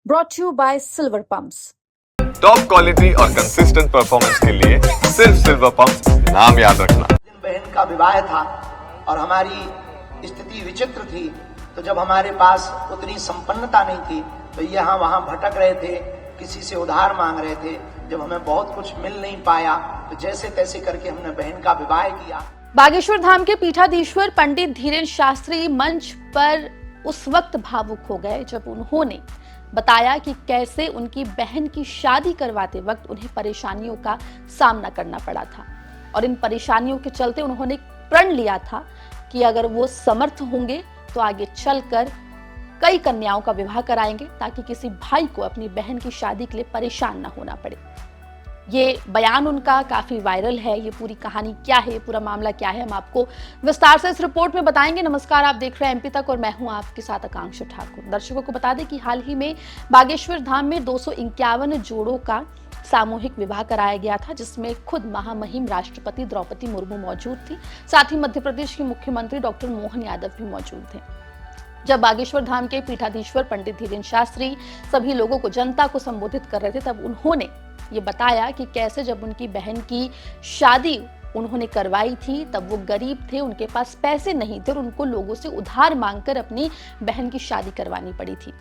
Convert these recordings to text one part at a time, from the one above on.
brought to you by Silver Pumps. Top quality और consistent performance के लिए सिर्फ सिल्वर पंप्स नाम याद रखना। बहन का विवाह था और हमारी स्थिति विचित्र थी, तो जब हमारे पास उतनी संपन्नता नहीं थी तो यहाँ वहाँ भटक रहे थे, किसी से उधार मांग रहे थे। जब हमें बहुत कुछ मिल नहीं पाया तो जैसे तैसे करके हमने बहन का विवाह किया। बागेश्वर धाम के पीठाधीश्वर पंडित धीरेन्द्र शास्त्री मंच पर उस वक्त भावुक हो गए जब उन्होंने बताया कि कैसे उनकी बहन की शादी करवाते वक्त उन्हें परेशानियों का सामना करना पड़ा था और इन परेशानियों के चलते उन्होंने प्रण लिया था कि अगर वो समर्थ होंगे तो आगे चलकर कई कन्याओं का विवाह कराएंगे ताकि किसी भाई को अपनी बहन की शादी के लिए परेशान न होना पड़े। ये बयान उनका काफी वायरल है। ये पूरी कहानी क्या है, ये पूरा मामला क्या है, हम आपको विस्तार से इस रिपोर्ट में बताएंगे। नमस्कार, आप देख रहे हैं एमपी तक और मैं हूं आपके साथ आकांक्षा ठाकुर। दर्शकों को बता दें कि हाल ही में बागेश्वर धाम में 251 जोड़ों का सामूहिक विवाह कराया गया था, जिसमें खुद महामहिम राष्ट्रपति द्रौपदी मुर्मू मौजूद थी। साथ ही मध्य प्रदेश के मुख्यमंत्री डॉक्टर मोहन यादव भी मौजूद थे। जब बागेश्वर धाम के पीठाधीश्वर पंडित धीरेन्द्र शास्त्री सभी लोगों को, जनता को संबोधित कर रहे थे, तब उन्होंने ये बताया कि कैसे जब उनकी बहन की शादी उन्होंने करवाई थी तब वो गरीब थे, उनके पास पैसे नहीं थे और उनको लोगों से उधार मांगकर अपनी बहन की शादी करवानी पड़ी थी।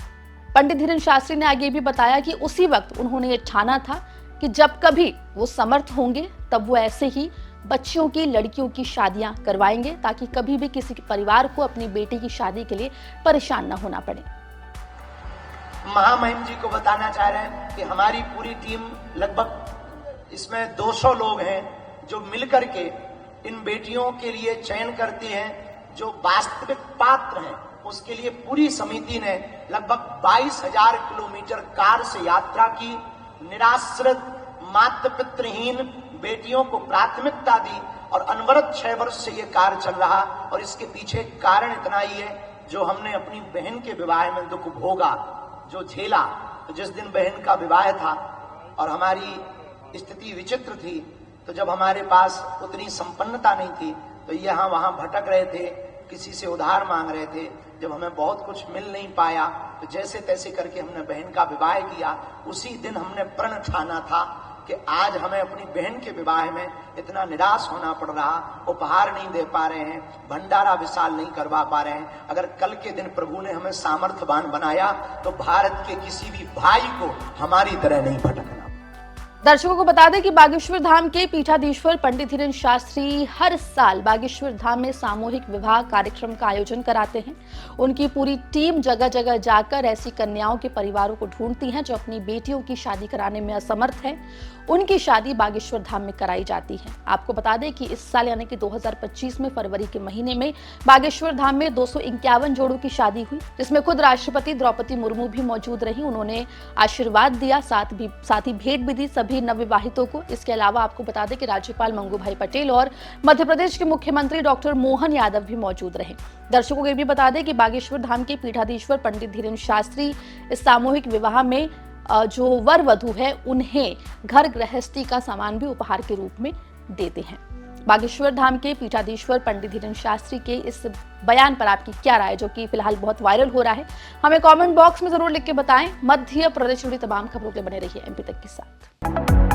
पंडित धीरेन्द्र शास्त्री ने आगे भी बताया कि उसी वक्त उन्होंने ये ठाना था कि जब कभी वो समर्थ होंगे तब वो ऐसे ही बच्चियों की, लड़कियों की शादियां करवाएंगे ताकि कभी भी किसी परिवार को अपनी बेटी की शादी के लिए परेशान न होना पड़े। महामहिम जी को बताना चाह रहे हैं कि हमारी पूरी टीम, लगभग इसमें 200 लोग हैं जो मिलकर के इन बेटियों के लिए चयन करते हैं। जो वास्तविक पात्र हैं उसके लिए पूरी समिति ने लगभग 22,000 किलोमीटर कार से यात्रा की। निराश्रित, माता पितृहीन बेटियों को प्राथमिकता दी और अनवरत 6 वर्ष से ये कार्य चल रहा। और इसके पीछे कारण इतना ही है, जो हमने अपनी बहन के विवाह में दुख भोगा, जो झेला। तो जिस दिन बहन का विवाह था और हमारी स्थिति विचित्र थी, तो जब हमारे पास उतनी संपन्नता नहीं थी तो यहाँ वहाँ भटक रहे थे, किसी से उधार मांग रहे थे। जब हमें बहुत कुछ मिल नहीं पाया तो जैसे तैसे करके हमने बहन का विवाह किया। उसी दिन हमने प्रण ठाना था कि आज हमें अपनी बहन के विवाह में इतना निराश होना पड़ रहा, उपहार नहीं दे पा रहे हैं, भंडारा विशाल नहीं करवा पा रहे हैं। अगर कल के दिन प्रभु ने हमें सामर्थ्यवान बनाया तो भारत के किसी भी भाई को हमारी तरह नहीं भटकना। दर्शकों को बता दें कि बागेश्वर धाम के पीठाधीश्वर पंडित धीरेन्द्र शास्त्री हर साल बागेश्वर धाम में सामूहिक विवाह कार्यक्रम का आयोजन कराते हैं। उनकी पूरी टीम जगह जगह जाकर ऐसी कन्याओं के परिवारों को ढूंढती हैं जो अपनी बेटियों की शादी कराने में असमर्थ हैं। उनकी शादी बागेश्वर धाम में कराई जाती है। आपको बता दें कि इस साल यानी कि 2025 में फरवरी के महीने में बागेश्वर धाम में 251 जोड़ों की शादी हुई, जिसमें खुद राष्ट्रपति द्रौपदी मुर्मू भी मौजूद रही। उन्होंने आशीर्वाद दिया, साथ ही भेंट भी दी सभी नवविवाहितों को। इसके अलावा आपको बता दें कि राज्यपाल मंगूभाई पटेल और मध्य प्रदेश के मुख्यमंत्री डॉक्टर मोहन यादव भी मौजूद रहे। दर्शकों को ये भी बता दें कि बागेश्वर धाम के पीठाधीश्वर पंडित धीरेन्द्र शास्त्री इस सामूहिक विवाह में जो वर वधू है उन्हें घर गृहस्थी का सामान भी उपहार के रूप में देते हैं। बागेश्वर धाम के पीठाधीश्वर पंडित धीरेन्द्र शास्त्री के इस बयान पर आपकी क्या राय, जो कि फिलहाल बहुत वायरल हो रहा है, हमें कमेंट बॉक्स में जरूर लिख के बताएं। मध्य प्रदेश जुड़ी तमाम खबरों के लिए बने रहिए एमपी तक के साथ।